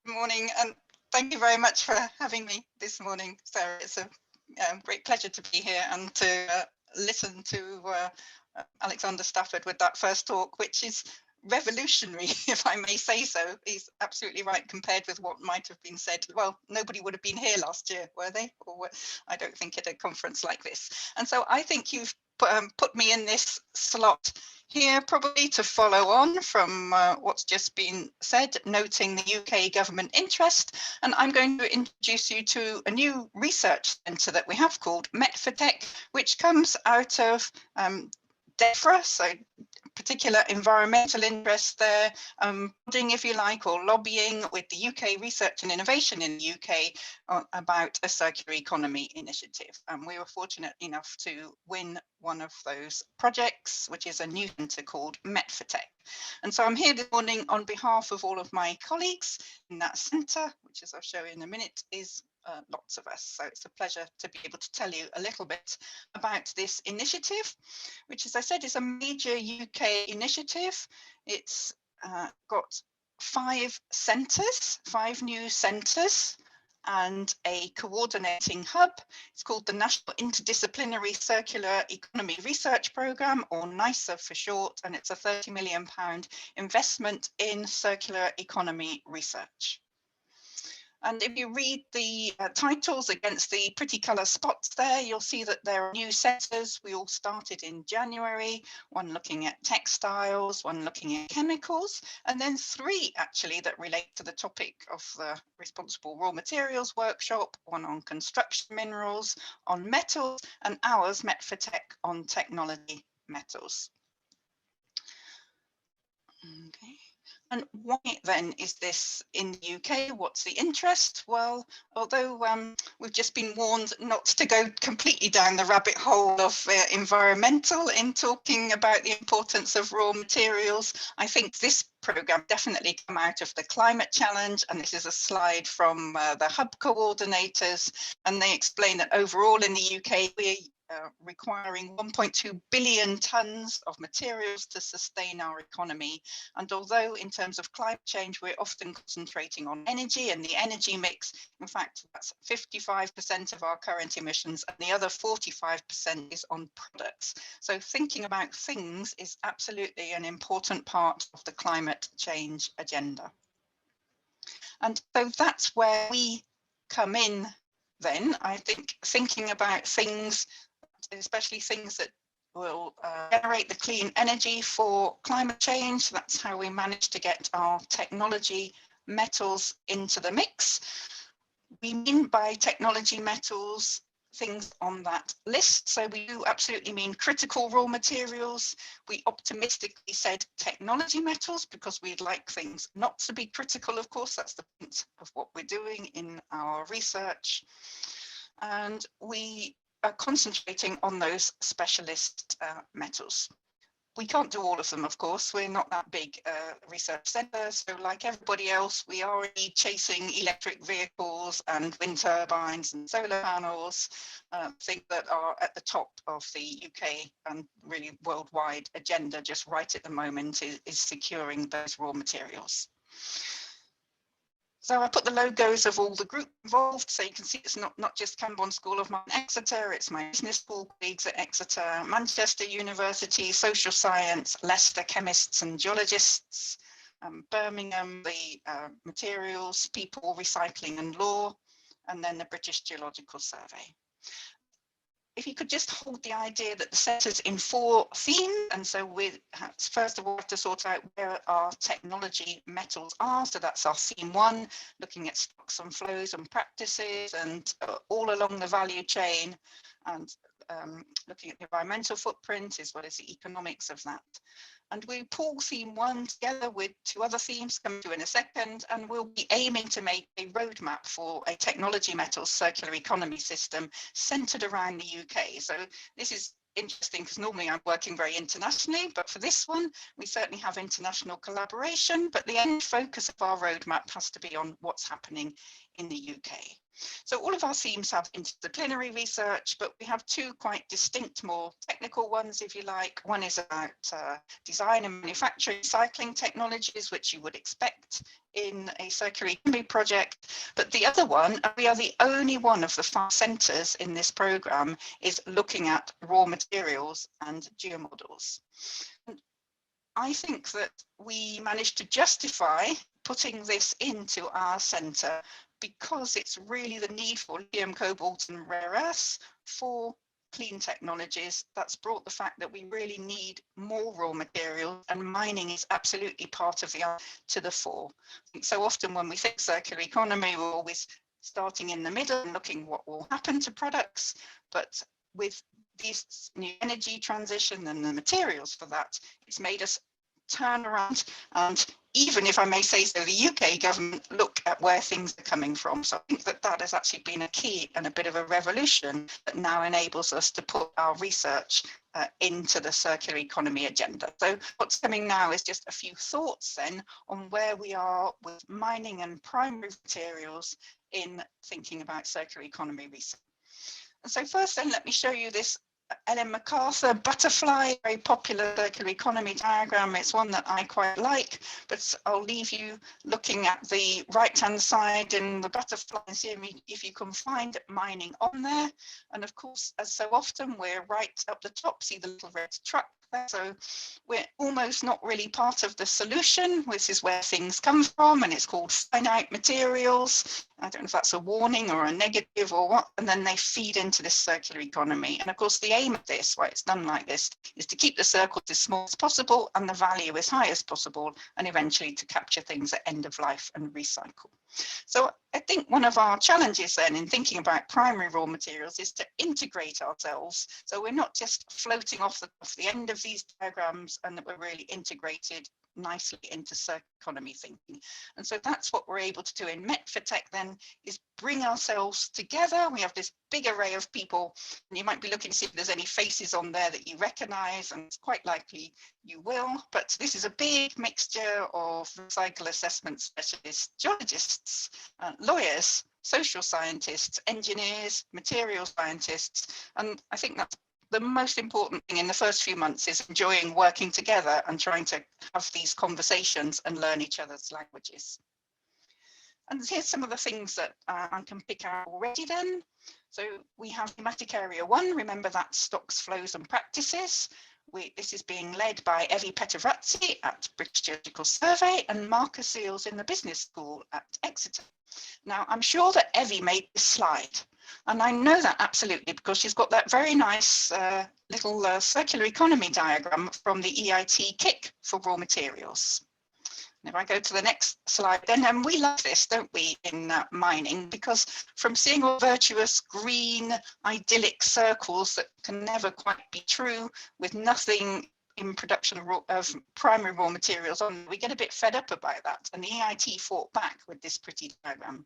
Good morning, and thank you very much for having me this morning, Sarah. It's a great pleasure to be here and to listen to Alexander Stafford with that first talk, which is revolutionary, if I may say so. He's absolutely right compared with what might have been said. Well, nobody would have been here last year, were they? Or I don't think at a conference like this. And so I think you've put me in this slot here, probably to follow on from what's just been said, noting the UK government interest. And I'm going to introduce you to a new research centre that we have called Met4Tech, which comes out of DEFRA, so particular environmental interests there, if you like, or lobbying with the UK Research and Innovation in the UK about a circular economy initiative. And we were fortunate enough to win one of those projects, which is a new centre called Met4Tech. And so I'm here this morning on behalf of all of my colleagues in that centre, which, as I'll show you in a minute, is lots of us. So it's a pleasure to be able to tell you a little bit about this initiative, which, as I said, is a major UK initiative. It's got 5 centres, 5 new centres, and a coordinating hub. It's called the National Interdisciplinary Circular Economy Research Programme, or NICER for short, and it's a £30 million investment in circular economy research. And if you read the titles against the pretty colour spots there, you'll see that there are new centres. We all started in January, one looking at textiles, one looking at chemicals, and then 3 actually that relate to the topic of the Responsible Raw Materials Workshop, one on construction minerals, on metals, and ours, Met4Tech, on technology metals. Okay. And why then is this in the UK? What's the interest? Well, although we've just been warned not to go completely down the rabbit hole of environmental in talking about the importance of raw materials, I think this programme definitely come out of the climate challenge. And this is a slide from the hub coordinators, and they explain that overall in the UK, we requiring 1.2 billion tonnes of materials to sustain our economy. And although in terms of climate change, we're often concentrating on energy and the energy mix, in fact, that's 55% of our current emissions, and the other 45% is on products. So thinking about things is absolutely an important part of the climate change agenda. And so that's where we come in then. I think thinking about things, especially things that will generate the clean energy for climate change. That's how we manage to get our technology metals into the mix. We mean by technology metals things on that list. So we do absolutely mean critical raw materials. We optimistically said technology metals because we'd like things not to be critical, of course. That's the point of what we're doing in our research. And we are concentrating on those specialist metals. We can't do all of them, of course. We're not that big research centre. So like everybody else, we are already chasing electric vehicles and wind turbines and solar panels, things that are at the top of the UK and really worldwide agenda just right at the moment is securing those raw materials. So I put the logos of all the group involved, so you can see it's not just Cambourne School of Mines, Exeter, it's my business school colleagues at Exeter, Manchester University, Social Science, Leicester Chemists and Geologists, Birmingham, the Materials, People, Recycling and Law, and then the British Geological Survey. If you could just hold the idea that the centre's in 4 themes, and so we first of all have to sort out where our technology metals are. So that's our theme 1, looking at stocks and flows and practices and all along the value chain, and looking at the environmental footprint as well as the economics of that. And we pull theme 1 together with 2 other themes coming to in a second, and we'll be aiming to make a roadmap for a technology metals circular economy system centred around the UK. So this is interesting because normally I'm working very internationally, but for this one, we certainly have international collaboration, but the end focus of our roadmap has to be on what's happening in the UK. So all of our themes have interdisciplinary research, but we have two quite distinct, more technical ones, if you like. One is about design and manufacturing cycling technologies, which you would expect in a circular economy project. But the other one, we are the only one of the 5 centres in this programme, is looking at raw materials and geomodels. And I think that we managed to justify putting this into our centre because it's really the need for lithium, cobalt and rare earths for clean technologies that's brought the fact that we really need more raw materials, and mining is absolutely part of the answer to the fore. I think so often when we think circular economy, we're always starting in the middle and looking what will happen to products, but with this new energy transition and the materials for that, it's made us turn around and, even if I may say so, the UK government look at where things are coming from. So I think that that has actually been a key and a bit of a revolution that now enables us to put our research into the circular economy agenda. So what's coming now is just a few thoughts then on where we are with mining and primary materials in thinking about circular economy research. And so first then, let me show you this Ellen MacArthur butterfly, very popular circular economy diagram. It's one that I quite like, but I'll leave you looking at the right-hand side in the butterfly and see if you can find mining on there. And of course, as so often, we're right up the top, see the little red truck there. So we're almost not really part of the solution. This is where things come from, and it's called finite materials. I don't know if that's a warning or a negative or what, and then they feed into this circular economy. And of course, the aim of this, why it's done like this, is to keep the circles as small as possible and the value as high as possible, and eventually to capture things at end of life and recycle. So I think one of our challenges then in thinking about primary raw materials is to integrate ourselves. So we're not just floating off the end of these diagrams, and that we're really integrated nicely into circular economy thinking. And so that's what we're able to do in Met4Tech then, is bring ourselves together. We have this big array of people, and you might be looking to see if there's any faces on there that you recognize, and it's quite likely you will. But this is a big mixture of cycle assessment specialists, geologists, lawyers, social scientists, engineers, material scientists. And I think that's the most important thing in the first few months, is enjoying working together and trying to have these conversations and learn each other's languages. And here's some of the things that I can pick out already then. So we have Pneumatic Area 1, remember that stocks, flows and practices. This is being led by Evi Petavrazzi at British Geological Survey and Marcus Seals in the Business School at Exeter. Now, I'm sure that Evi made this slide, and I know that absolutely because she's got that very nice little circular economy diagram from the EIT KIC for raw materials. And if I go to the next slide, then we love this, don't we, in mining, because from seeing all virtuous, green, idyllic circles that can never quite be true, with nothing in production of primary raw materials on, we get a bit fed up about that. And the EIT fought back with this pretty diagram.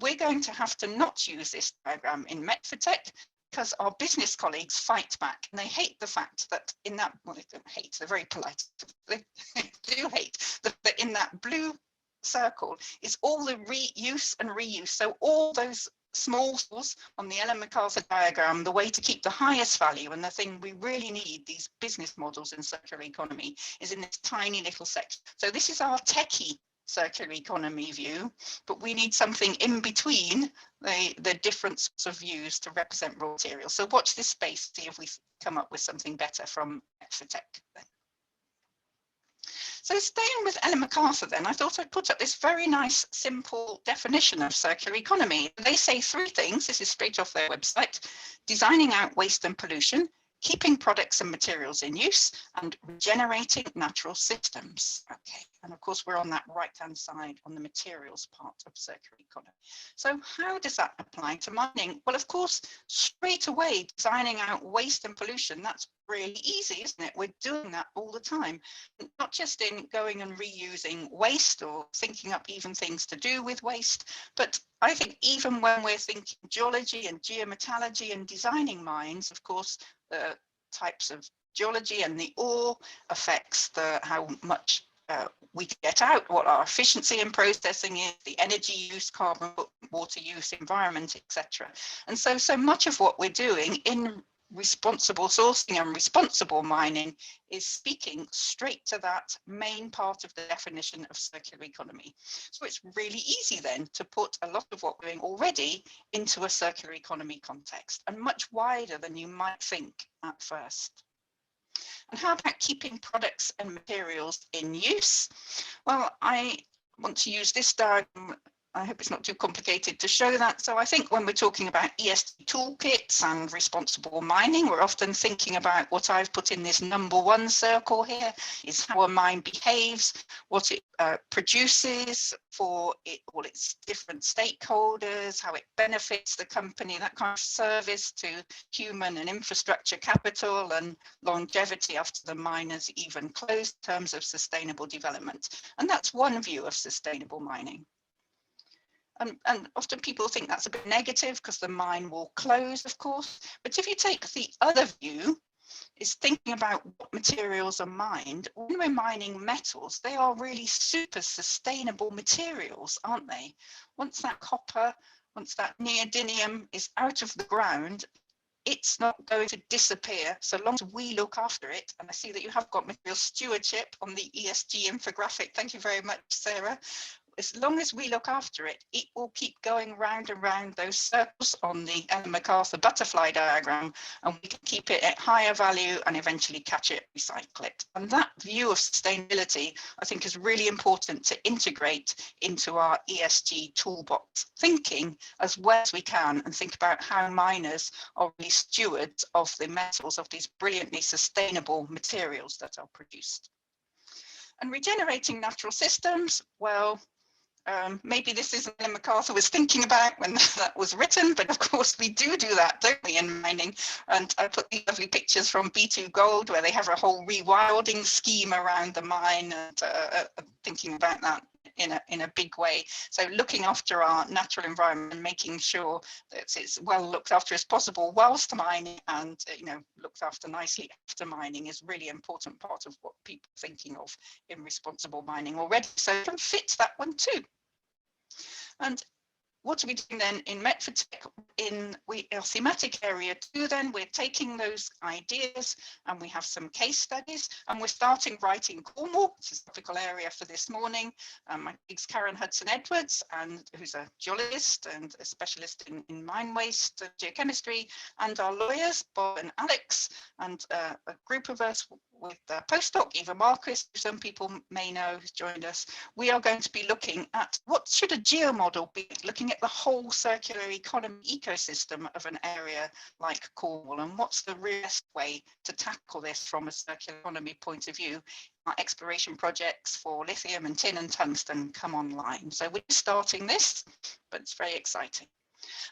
We're going to have to not use this diagram in Met4Tech, because our business colleagues fight back, and they hate the fact that in that, well, they don't hate, they're very polite, they do hate that in that blue circle is all the reuse and reuse. So all those small tools on the Ellen MacArthur diagram, the way to keep the highest value and the thing we really need, these business models in circular economy, is in this tiny little section. So this is our techie circular economy view, but we need something in between the different sorts of views to represent raw materials. So watch this space, see if we come up with something better from Met4Tech then. So staying with Ellen MacArthur then, I thought I'd put up this very nice, simple definition of circular economy. They say 3 things, this is straight off their website: designing out waste and pollution, keeping products and materials in use, and regenerating natural systems. Okay, and of course we're on that right-hand side on the materials part of circular economy. So how does that apply to mining? Well, of course, straight away, designing out waste and pollution, that's really easy, isn't it? We're doing that all the time, not just in going and reusing waste or thinking up even things to do with waste, but I think even when we're thinking geology and geometallurgy and designing mines, of course, the types of geology and the ore affects how much we get out, what our efficiency in processing is, the energy use, carbon, water use, environment, etc. And so much of what we're doing in responsible sourcing and responsible mining is speaking straight to that main part of the definition of circular economy. So it's really easy then to put a lot of what we're doing already into a circular economy context, and much wider than you might think at first. And how about keeping products and materials in use? Well, I want to use this diagram. I hope it's not too complicated to show that. So I think when we're talking about ESG toolkits and responsible mining, we're often thinking about what I've put in this #1 circle here is how a mine behaves, what it produces for all its different stakeholders, how it benefits the company, that kind of service to human and infrastructure capital and longevity after the mine has even closed in terms of sustainable development. And that's one view of sustainable mining. And often people think that's a bit negative because the mine will close, of course. But if you take the other view, is thinking about what materials are mined. When we're mining metals, they are really super sustainable materials, aren't they? Once that copper, once that neodymium is out of the ground, it's not going to disappear so long as we look after it. And I see that you have got material stewardship on the ESG infographic. Thank you very much, Sarah. As long as we look after it, it will keep going round and round those circles on the Ellen MacArthur butterfly diagram, and we can keep it at higher value and eventually catch it, recycle it. And that view of sustainability, I think, is really important to integrate into our ESG toolbox thinking as well as we can, and think about how miners are really stewards of the metals, of these brilliantly sustainable materials that are produced. And regenerating natural systems, well, maybe this is what MacArthur was thinking about when that was written, but of course we do that, don't we, in mining? And I put these lovely pictures from B2 Gold where they have a whole rewilding scheme around the mine, and thinking about that in a big way. So looking after our natural environment and making sure that it's well looked after as possible whilst mining, and looked after nicely after mining, is really important part of what people are thinking of in responsible mining already. So it can fit that one too. And what are we doing then in Medford in our thematic area too? Then we're taking those ideas and we have some case studies, and we're starting right in Cornwall, which is the topical area for this morning. My colleague's Karen Hudson-Edwards, and who's a geologist and a specialist in mine waste geochemistry, and our lawyers, Bob and Alex, and a group of us with postdoc Eva Marcus, who some people may know, who's joined us. We are going to be looking at what should a geomodel be, looking at the whole circular economy ecosystem of an area like Cornwall, and what's the best way to tackle this from a circular economy point of view. Our exploration projects for lithium and tin and tungsten come online. So we're starting this, but it's very exciting.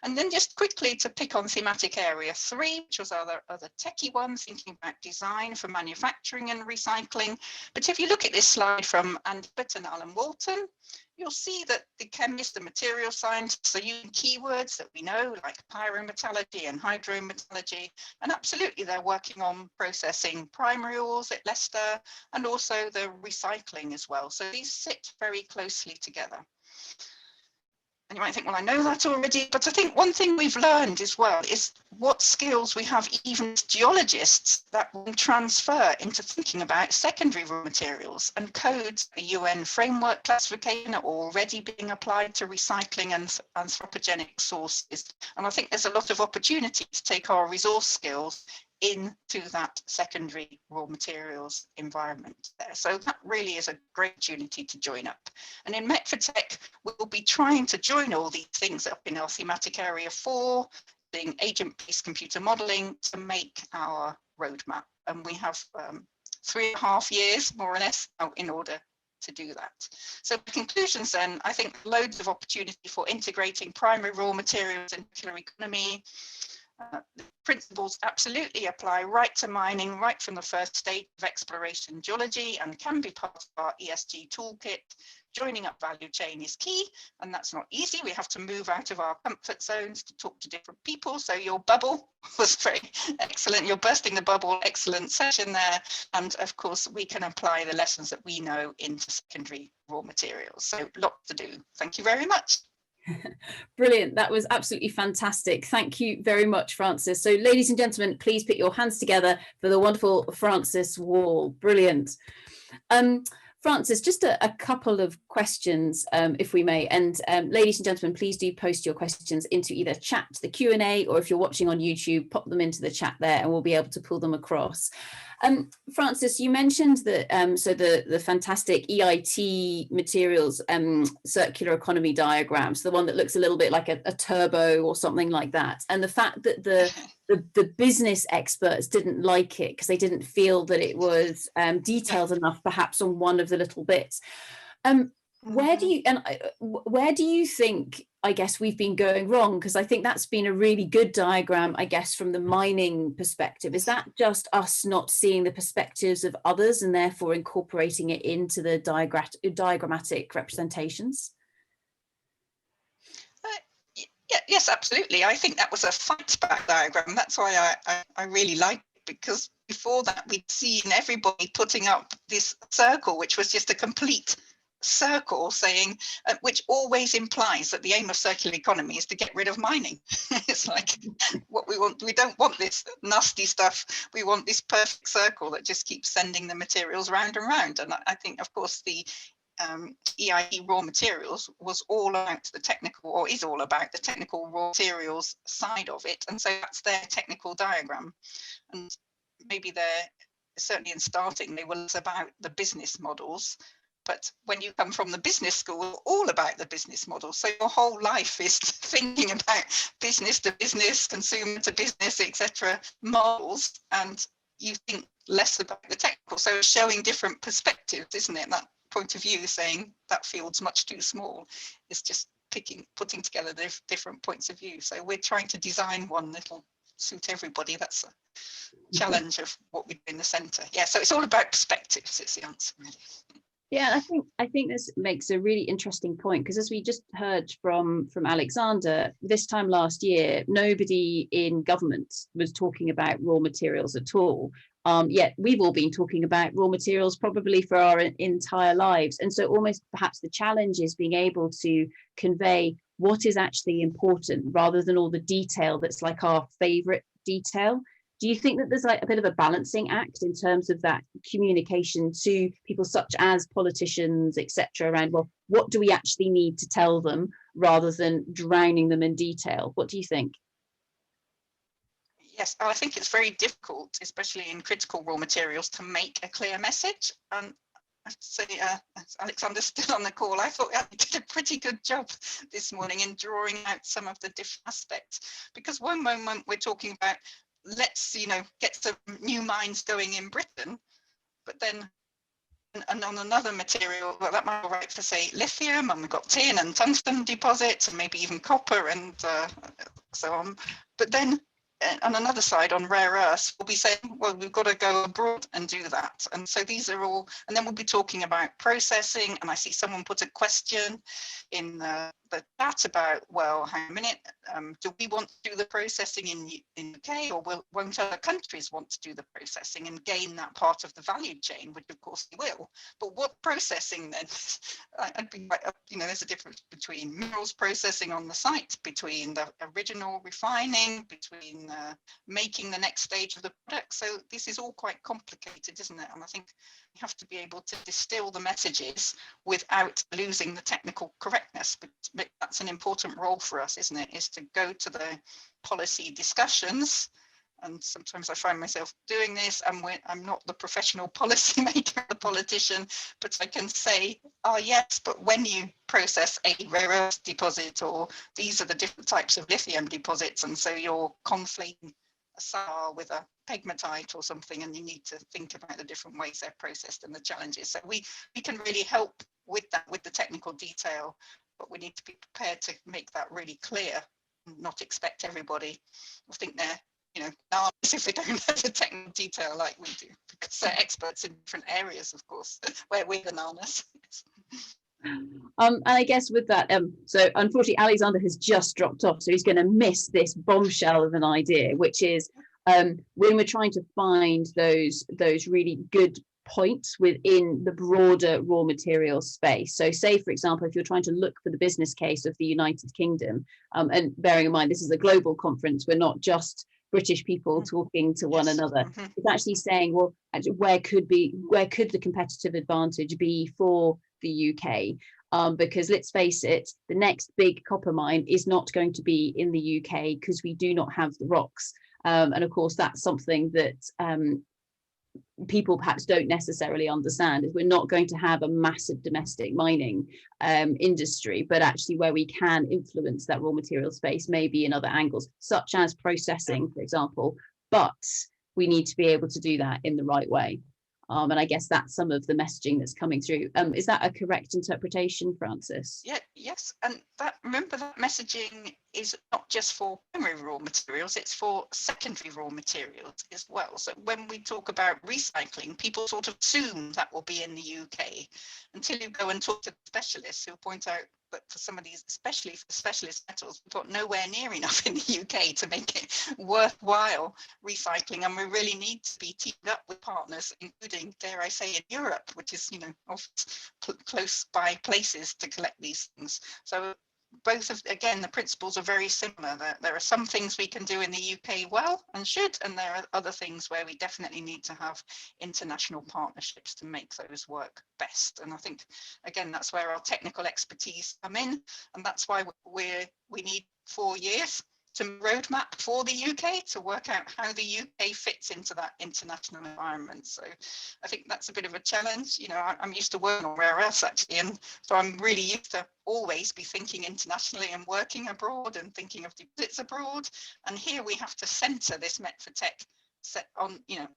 And then just quickly to pick on thematic area 3, which was other techie one, thinking about design for manufacturing and recycling. But if you look at this slide from Andy Pitt and Alan Walton, you'll see that the chemists and material scientists are using keywords that we know, like pyrometallurgy and hydrometallurgy, and absolutely they're working on processing primary ores at Leicester, and also the recycling as well. So these sit very closely together. And you might think, well, I know that already, but I think one thing we've learned as well is what skills we have even as geologists that will transfer into thinking about secondary raw materials, and codes. The UN framework classification are already being applied to recycling and anthropogenic sources. And I think there's a lot of opportunity to take our resource skills into that secondary raw materials environment there. So that really is a great opportunity to join up. And in Medford we'll be trying to join all these things up in our thematic area 4, doing agent-based computer modeling to make our roadmap. And we have 3.5 years, more or less, in order to do that. So conclusions then, I think loads of opportunity for integrating primary raw materials in circular economy. The principles absolutely apply right to mining, right from the first stage of exploration geology, and can be part of our ESG toolkit. Joining up value chain is key, and that's not easy. We have to move out of our comfort zones to talk to different people. So your bubble was very excellent. You're bursting the bubble, excellent session there. And of course, we can apply the lessons that we know into secondary raw materials. So lots to do. Thank you very much. Brilliant. That was absolutely fantastic. Thank you very much, Frances. So ladies and gentlemen, please put your hands together for the wonderful Frances Wall. Brilliant. Frances, just a couple of questions, if we may. And ladies and gentlemen, please do post your questions into either chat, the Q&A, or if you're watching on YouTube, pop them into the chat there and we'll be able to pull them across. Frances, you mentioned that so the fantastic EIT materials circular economy diagrams, the one that looks a little bit like a turbo or something like that, and the fact that the business experts didn't like it because they didn't feel that it was detailed enough, perhaps on one of the little bits. Where do you think, I guess, we've been going wrong? Because I think that's been a really good diagram, I guess, from the mining perspective. Is that just us not seeing the perspectives of others and therefore incorporating it into the diagrammatic representations? Yes, absolutely. I think that was a fight back diagram. That's why I really liked it, because before that we'd seen everybody putting up this circle, which was just a complete circle saying, which always implies that the aim of circular economy is to get rid of mining. It's like what we want. We don't want this nasty stuff. We want this perfect circle that just keeps sending the materials round and round. And I think, of course, the EIE raw materials was all about the technical, or is all about the technical raw materials side of it. And so that's their technical diagram. And maybe they're certainly in starting, they were less about the business models. But when you come from the business school, all about the business model. So your whole life is thinking about business to business, consumer to business, etc. models, and you think less about the technical. So it's showing different perspectives, isn't it? That point of view saying that field's much too small. It's just putting together the different points of view. So we're trying to design one that'll suit everybody. That's a challenge of what we do in the centre. Yeah, so it's all about perspectives, is the answer, really. Yeah, I think this makes a really interesting point, because as we just heard from Alexander, this time last year, nobody in government was talking about raw materials at all. Yet we've all been talking about raw materials probably for our entire lives. And so almost perhaps the challenge is being able to convey what is actually important rather than all the detail that's like our favorite detail. Do you think that there's like a bit of a balancing act in terms of that communication to people such as politicians, etc., around, well, what do we actually need to tell them rather than drowning them in detail? What do you think? Yes, I think it's very difficult, especially in critical raw materials, to make a clear message. And I have to say, Alexander's still on the call. I thought I did a pretty good job this morning in drawing out some of the different aspects. Because one moment we're talking about, let's, get some new mines going in Britain, but then and on another material, well, that might be right for, say, lithium, and we've got tin and tungsten deposits, and maybe even copper and so on. But then on another side, on rare earths, we'll be saying, well, we've got to go abroad and do that. And so these are all, and then we'll be talking about processing. And I see someone put a question in the chat about, well, hang on a minute, do we want to do the processing in UK, or won't other countries want to do the processing and gain that part of the value chain, which of course they will. But what processing then? I'd be right up, there's a difference between minerals processing on the site, between the original refining, between making the next stage of the product. So this is all quite complicated, isn't it? And I think you have to be able to distill the messages without losing the technical correctness. But that's an important role for us, isn't it? Is to go to the policy discussions. And sometimes I find myself doing this, and I'm not the professional policy maker, the politician, but I can say, oh yes, but when you process a rare earth deposit, or these are the different types of lithium deposits, and so you're conflating a SAR with a pegmatite or something, and you need to think about the different ways they're processed and the challenges. So we can really help with that, with the technical detail, but we need to be prepared to make that really clear not expect everybody. I think they're, you know, nanas if they don't have the technical detail like we do, because they're experts in different areas, of course, where we're the nanas. And I guess with that, so unfortunately Alexander has just dropped off, so he's going to miss this bombshell of an idea, which is when we're trying to find those really good points within the broader raw materials space. So say, for example, if you're trying to look for the business case of the United Kingdom, and bearing in mind this is a global conference, we're not just British people talking to one another. It's actually saying, well, actually, where could the competitive advantage be for the UK? Because let's face it, the next big copper mine is not going to be in the UK because we do not have the rocks. And of course, that's something that people perhaps don't necessarily understand, is we're not going to have a massive domestic mining industry, but actually where we can influence that raw material space maybe in other angles, such as processing, for example, but we need to be able to do that in the right way. And I guess that's some of the messaging that's coming through. Is that a correct interpretation, Francis? Yeah, yes, and remember that messaging is not just for primary raw materials, it's for secondary raw materials as well. So when we talk about recycling, people sort of assume that will be in the UK until you go and talk to specialists who point out that for some of these, especially for specialist metals, we've got nowhere near enough in the UK to make it worthwhile recycling, and we really need to be teamed up with partners, including, dare I say, in Europe, which is, you know, often close by places to collect these things. So both of, again, the principles are very similar. There are some things we can do in the UK well and should, and there are other things where we definitely need to have international partnerships to make those work best. And I think, again, that's where our technical expertise come in, and that's why we need 4 years to roadmap for the UK to work out how the UK fits into that international environment. So I think that's a bit of a challenge. You know, I'm used to working on rare earths actually, and so I'm really used to always be thinking internationally and working abroad and thinking of deposits abroad. And here we have to centre this Met for Tech set on, you know,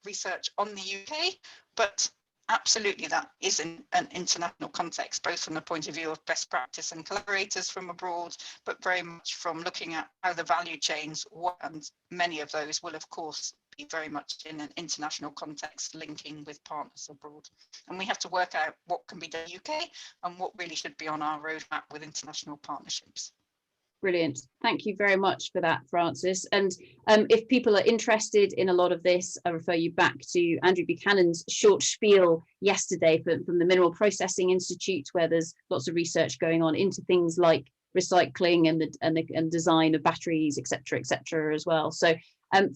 research on the UK, but absolutely that is in an international context, both from the point of view of best practice and collaborators from abroad, but very much from looking at how the value chains work, and many of those will of course be very much in an international context, linking with partners abroad. And we have to work out what can be done in the UK and what really should be on our roadmap with international partnerships. Brilliant. Thank you very much for that, Francis. And if people are interested in a lot of this, I refer you back to Andrew Buchanan's short spiel yesterday from the Mineral Processing Institute, where there's lots of research going on into things like recycling and design of batteries, etc., as well. So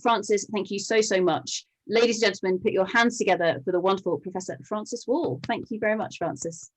Francis, thank you so much. Ladies and gentlemen, put your hands together for the wonderful Professor Francis Wall. Thank you very much, Francis.